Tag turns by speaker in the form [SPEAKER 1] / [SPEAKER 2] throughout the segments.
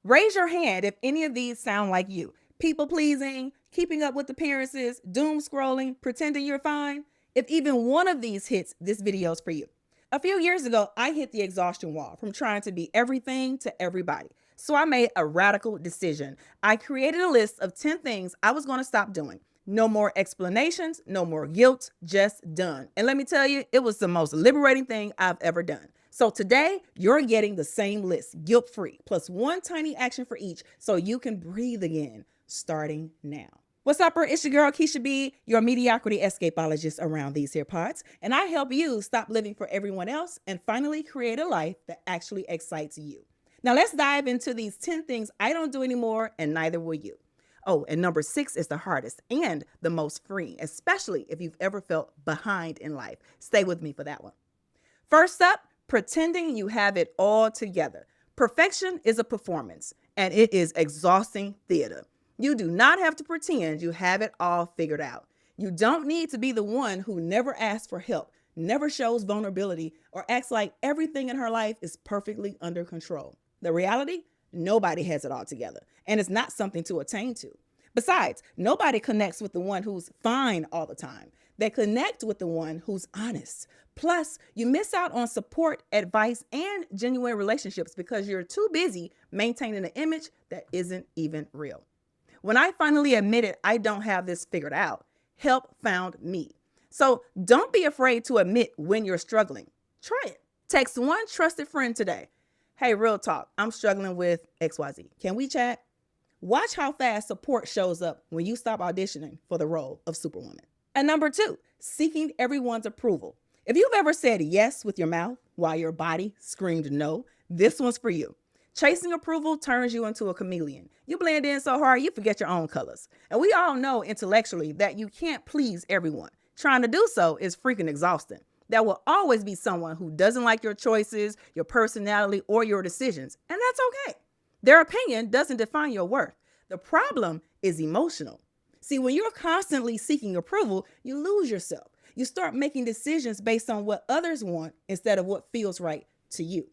[SPEAKER 1] Raise your hand if any of these sound like you. People pleasing, keeping up with appearances, doom scrolling, pretending you're fine. If even one of these hits, this video is for you. A few years ago, I hit the exhaustion wall from trying to be everything to everybody. So I made a radical decision. I created a list of 10 things I was going to stop doing. No more explanations, no more guilt, just done. And let me tell you, it was the most liberating thing I've ever done. So today, you're getting the same list, guilt-free, plus one tiny action for each so you can breathe again, starting now. What's up, it's your girl, Keisha B, your mediocrity escapologist around these here parts, and I help you stop living for everyone else and finally create a life that actually excites you. Now let's dive into these 10 things I don't do anymore, and neither will you. Oh, and number 6 is the hardest and the most freeing, especially if you've ever felt behind in life. Stay with me for that one. First up, pretending you have it all together. Perfection is a performance, and it is exhausting theater. You do not have to pretend you have it all figured out. You don't need to be the one who never asks for help, never shows vulnerability, or acts like everything in her life is perfectly under control. The reality? Nobody has it all together, and it's not something to attain to. Besides, nobody connects with the one who's fine all the time. They connect with the one who's honest. Plus, you miss out on support, advice, and genuine relationships because you're too busy maintaining an image that isn't even real. When I finally admitted I don't have this figured out, help found me. So don't be afraid to admit when you're struggling. Try it. Text one trusted friend today. Hey, real talk, I'm struggling with XYZ. Can we chat? Watch how fast support shows up when you stop auditioning for the role of Superwoman. And number 2, seeking everyone's approval. If you've ever said yes with your mouth while your body screamed no, this one's for you. Chasing approval turns you into a chameleon. You blend in so hard, you forget your own colors. And we all know intellectually that you can't please everyone. Trying to do so is freaking exhausting. There will always be someone who doesn't like your choices, your personality, or your decisions, and that's okay. Their opinion doesn't define your worth. The problem is emotional. See, when you're constantly seeking approval, you lose yourself. You start making decisions based on what others want instead of what feels right to you.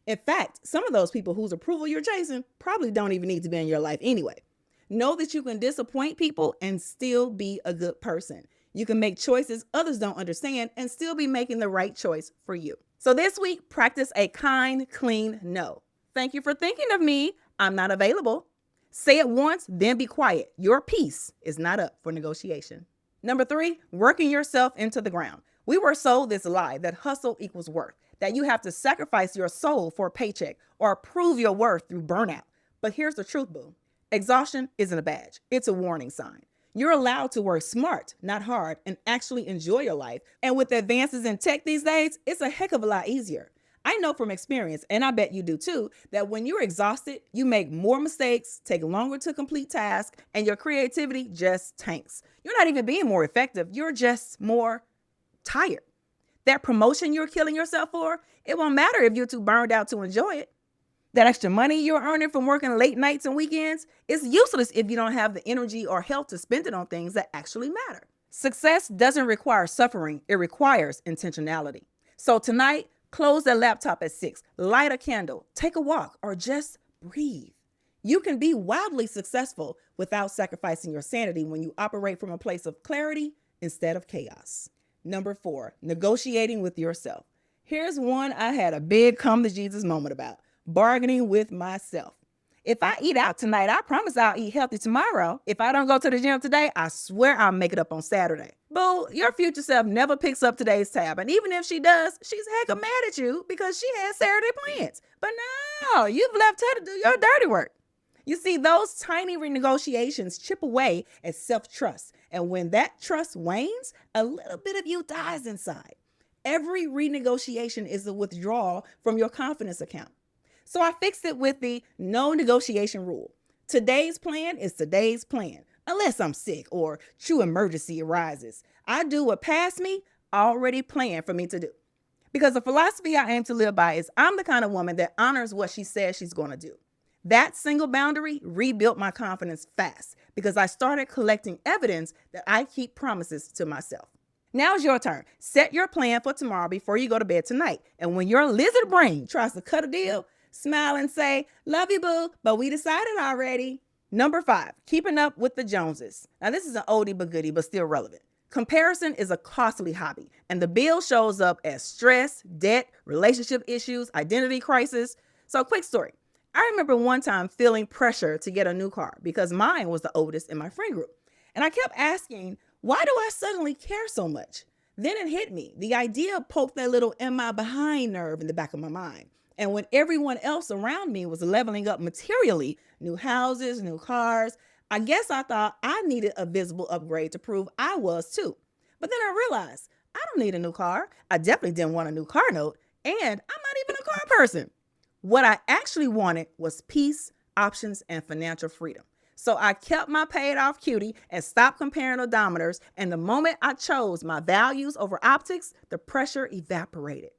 [SPEAKER 1] In fact, some of those people whose approval you're chasing probably don't even need to be in your life anyway. Know that you can disappoint people and still be a good person. You can make choices others don't understand and still be making the right choice for you. So this week, practice a kind, clean no. Thank you for thinking of me. I'm not available. Say it once, then be quiet. Your peace is not up for negotiation. Number 3, working yourself into the ground. We were sold this lie that hustle equals worth, that you have to sacrifice your soul for a paycheck or prove your worth through burnout. But here's the truth, boo. Exhaustion isn't a badge. It's a warning sign. You're allowed to work smart, not hard, and actually enjoy your life. And with advances in tech these days, it's a heck of a lot easier. I know from experience, and I bet you do too, that when you're exhausted, you make more mistakes, take longer to complete tasks, and your creativity just tanks. You're not even being more effective. You're just more tired. That promotion you're killing yourself for, it won't matter if you're too burned out to enjoy it. That extra money you're earning from working late nights and weekends is useless if you don't have the energy or health to spend it on things that actually matter. Success doesn't require suffering. It requires intentionality. So tonight, close that laptop at 6, light a candle, take a walk, or just breathe. You can be wildly successful without sacrificing your sanity when you operate from a place of clarity instead of chaos. Number 4, negotiating with yourself. Here's one I had a big come to Jesus moment about. Bargaining with myself. If I eat out tonight, I promise I'll eat healthy tomorrow. If I don't go to the gym today, I swear I'll make it up on Saturday. Boo, your future self never picks up today's tab. And even if she does, she's hecka mad at you because she had Saturday plans. But no, you've left her to do your dirty work. You see, those tiny renegotiations chip away at self-trust. And when that trust wanes, a little bit of you dies inside. Every renegotiation is a withdrawal from your confidence account. So I fixed it with the no negotiation rule. Today's plan is today's plan, unless I'm sick or true emergency arises. I do what past me already planned for me to do. Because the philosophy I aim to live by is I'm the kind of woman that honors what she says she's going to do. That single boundary rebuilt my confidence fast because I started collecting evidence that I keep promises to myself. Now it's your turn. Set your plan for tomorrow before you go to bed tonight. And when your lizard brain tries to cut a deal, Smile and say, love you, boo, but we decided already. Number 5, keeping up with the Joneses. Now, this is an oldie but goodie, but still relevant. Comparison is a costly hobby, and the bill shows up as stress, debt, relationship issues, identity crisis. So, quick story. I remember one time feeling pressure to get a new car because mine was the oldest in my friend group. And I kept asking, why do I suddenly care so much? Then it hit me. The idea poked that little am I behind nerve in the back of my mind. And when everyone else around me was leveling up materially, new houses, new cars, I guess I thought I needed a visible upgrade to prove I was too. But then I realized I don't need a new car. I definitely didn't want a new car note. And I'm not even a car person. What I actually wanted was peace, options, and financial freedom. So I kept my paid off cutie and stopped comparing odometers. And the moment I chose my values over optics, the pressure evaporated.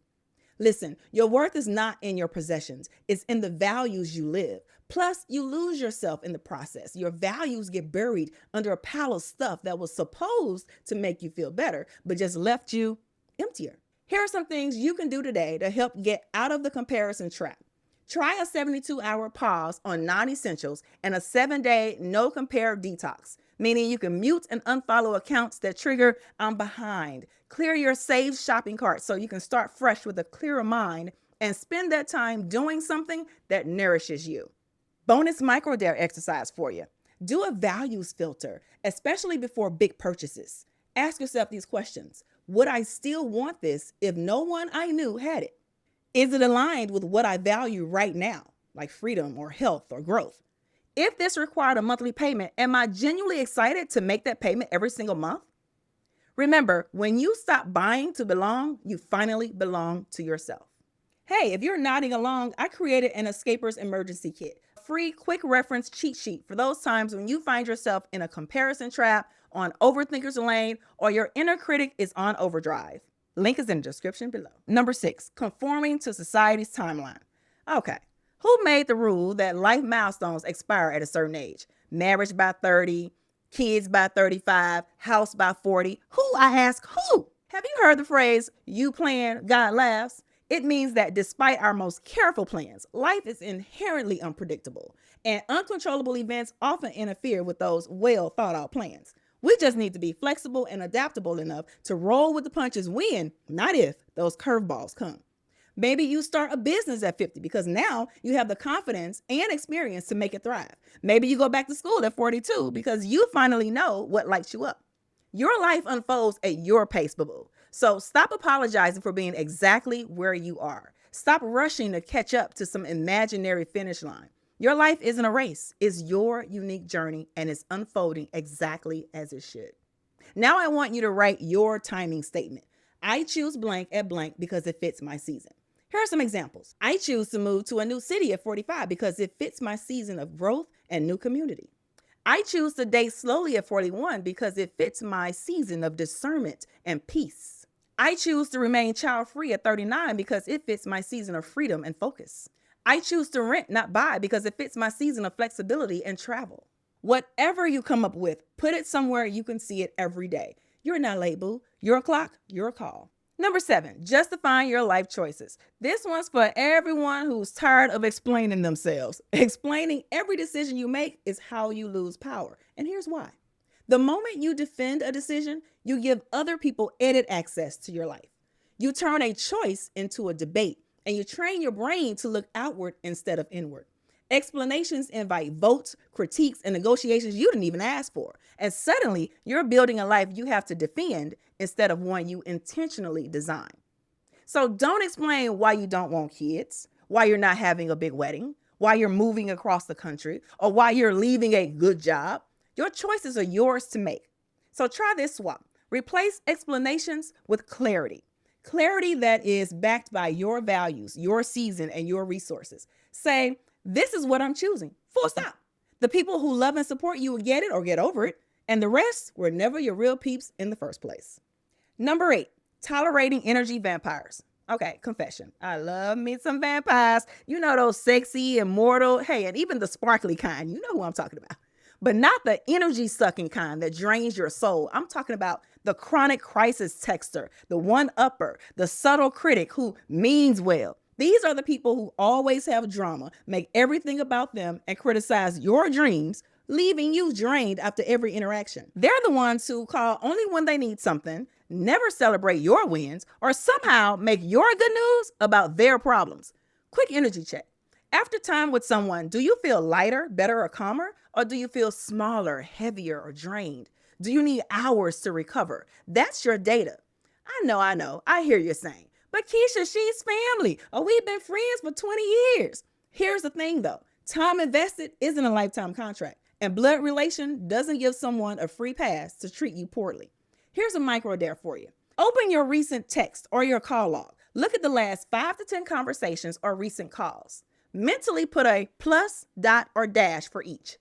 [SPEAKER 1] Listen, your worth is not in your possessions. It's in the values you live. Plus, you lose yourself in the process. Your values get buried under a pile of stuff that was supposed to make you feel better, but just left you emptier. Here are some things you can do today to help get out of the comparison trap. Try a 72-hour pause on non-essentials and a 7-day no compare detox, meaning you can mute and unfollow accounts that trigger I'm behind. Clear your saved shopping cart so you can start fresh with a clearer mind and spend that time doing something that nourishes you. Bonus micro dare exercise for you. Do a values filter, especially before big purchases. Ask yourself these questions. Would I still want this if no one I knew had it? Is it aligned with what I value right now, like freedom or health or growth? If this required a monthly payment, am I genuinely excited to make that payment every single month? Remember, when you stop buying to belong, you finally belong to yourself. Hey, if you're nodding along, I created an Escapers Emergency Kit, a free quick reference cheat sheet for those times when you find yourself in a comparison trap, on overthinker's lane, or your inner critic is on overdrive. Link is in the description below. Number 6, conforming to society's timeline. Okay, who made the rule that life milestones expire at a certain age? Marriage by 30, kids by 35, house by 40. Who, I ask, who? Have you heard the phrase, you plan, God laughs? It means that despite our most careful plans, life is inherently unpredictable, and uncontrollable events often interfere with those well thought out plans. We just need to be flexible and adaptable enough to roll with the punches when, not if, those curveballs come. Maybe you start a business at 50 because now you have the confidence and experience to make it thrive. Maybe you go back to school at 42 because you finally know what lights you up. Your life unfolds at your pace, boo-boo. So stop apologizing for being exactly where you are. Stop rushing to catch up to some imaginary finish line. Your life isn't a race. It's your unique journey, and it's unfolding exactly as it should. Now I want you to write your timing statement. I choose blank at blank because it fits my season. Here are some examples. I choose to move to a new city at 45 because it fits my season of growth and new community. I choose to date slowly at 41 because it fits my season of discernment and peace. I choose to remain child-free at 39 because it fits my season of freedom and focus. I choose to rent, not buy, because it fits my season of flexibility and travel. Whatever you come up with, put it somewhere you can see it every day. You're not late, boo. Your clock, your call. Number 7, justifying your life choices. This one's for everyone who's tired of explaining themselves. Explaining every decision you make is how you lose power. And here's why. The moment you defend a decision, you give other people edit access to your life. You turn a choice into a debate, and you train your brain to look outward instead of inward. Explanations invite votes, critiques, and negotiations you didn't even ask for. And suddenly, you're building a life you have to defend instead of one you intentionally design. So don't explain why you don't want kids, why you're not having a big wedding, why you're moving across the country, or why you're leaving a good job. Your choices are yours to make. So try this swap. Replace explanations with clarity. Clarity that is backed by your values, your season, and your resources. Say, this is what I'm choosing. Full stop. The people who love and support you will get it or get over it, and the rest were never your real peeps in the first place. Number 8, tolerating energy vampires. Okay, confession. I love me some vampires. You know, those sexy, immortal, hey, and even the sparkly kind. You know who I'm talking about. But not the energy sucking kind that drains your soul. I'm talking about the chronic crisis texter, the one-upper, the subtle critic who means well. These are the people who always have drama, make everything about them, and criticize your dreams, leaving you drained after every interaction. They're the ones who call only when they need something, never celebrate your wins, or somehow make your good news about their problems. Quick energy check. After time with someone, do you feel lighter, better, or calmer? Or do you feel smaller, heavier, or drained? Do you need hours to recover? That's your data. I know. I hear you saying, but Keisha, she's family, or we've been friends for 20 years. Here's the thing though, time invested isn't a lifetime contract, and blood relation doesn't give someone a free pass to treat you poorly. Here's a micro dare for you. Open your recent text or your call log. Look at the last 5 to 10 conversations or recent calls. Mentally put a plus, dot, or dash for each.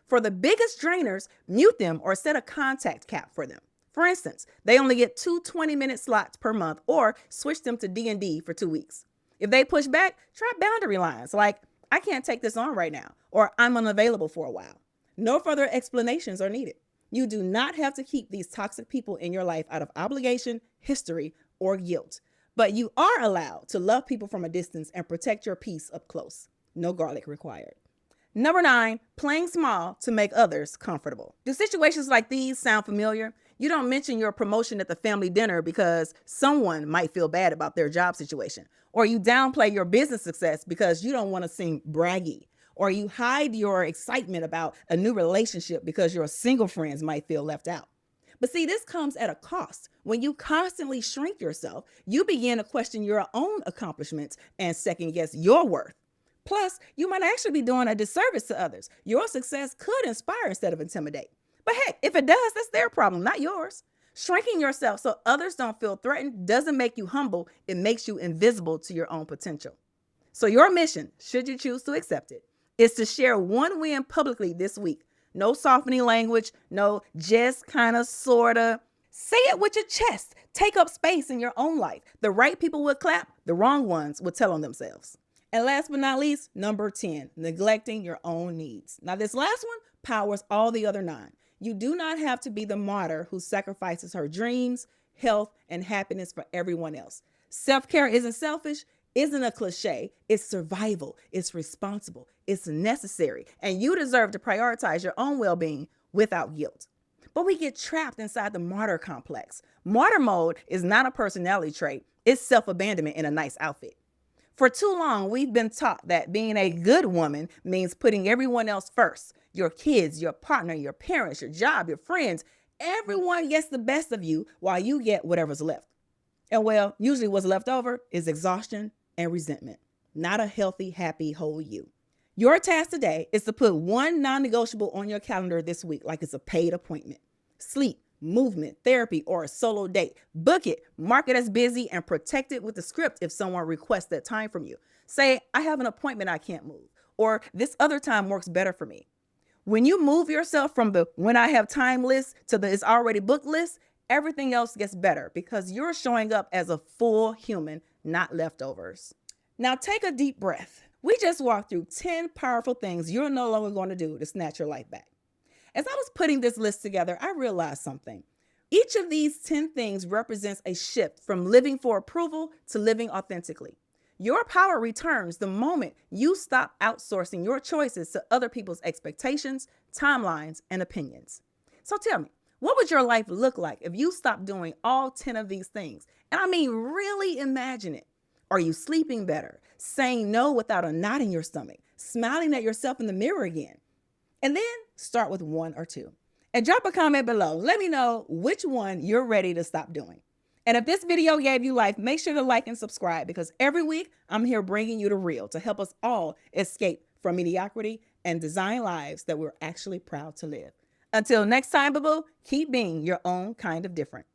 [SPEAKER 1] For the biggest drainers, mute them or set a contact cap for them. For instance, they only get 2 20-minute slots per month, or switch them to D&D for 2 weeks. If they push back, try boundary lines like, I can't take this on right now, or I'm unavailable for a while. No further explanations are needed. You do not have to keep these toxic people in your life out of obligation, history, or guilt. But you are allowed to love people from a distance and protect your peace up close. No garlic required. Number 9, playing small to make others comfortable. Do situations like these sound familiar? You don't mention your promotion at the family dinner because someone might feel bad about their job situation. Or you downplay your business success because you don't want to seem braggy. Or you hide your excitement about a new relationship because your single friends might feel left out. But see, this comes at a cost. When you constantly shrink yourself, you begin to question your own accomplishments and second guess your worth. Plus, you might actually be doing a disservice to others. Your success could inspire instead of intimidate. But heck, if it does, that's their problem, not yours. Shrinking yourself so others don't feel threatened doesn't make you humble. It makes you invisible to your own potential. So your mission, should you choose to accept it, is to share one win publicly this week. No softening language, no just kind of, sorta. Say it with your chest. Take up space in your own life. The right people will clap, the wrong ones will tell on themselves. And last but not least, number 10, neglecting your own needs. Now this last one powers all the other 9. You do not have to be the martyr who sacrifices her dreams, health, and happiness for everyone else. Self-care isn't selfish, isn't a cliche. It's survival, it's responsible, it's necessary, and you deserve to prioritize your own well-being without guilt. But we get trapped inside the martyr complex. Martyr mode is not a personality trait, it's self-abandonment in a nice outfit. For too long, we've been taught that being a good woman means putting everyone else first. Your kids, your partner, your parents, your job, your friends. Everyone gets the best of you while you get whatever's left. And well, usually what's left over is exhaustion and resentment, not a healthy, happy, whole you. Your task today is to put one non-negotiable on your calendar this week like it's a paid appointment. Sleep, movement, therapy, or a solo date. Book it, mark it as busy, and protect it with the script if someone requests that time from you. Say, I have an appointment I can't move, or this other time works better for me. When you move yourself from the when I have time list to the it's already booked list, everything else gets better because you're showing up as a full human, not leftovers. Now take a deep breath. We just walked through 10 powerful things you're no longer going to do to snatch your life back. As I was putting this list together, I realized something. Each of these 10 things represents a shift from living for approval to living authentically. Your power returns the moment you stop outsourcing your choices to other people's expectations, timelines, and opinions. So tell me, what would your life look like if you stopped doing all 10 of these things? And I mean, really imagine it. Are you sleeping better, saying no without a knot in your stomach, smiling at yourself in the mirror again? And then start with 1 or 2. And drop a comment below. Let me know which one you're ready to stop doing. And if this video gave you life, make sure to like and subscribe because every week I'm here bringing you the real to help us all escape from mediocrity and design lives that we're actually proud to live. Until next time, boo-boo, keep being your own kind of different.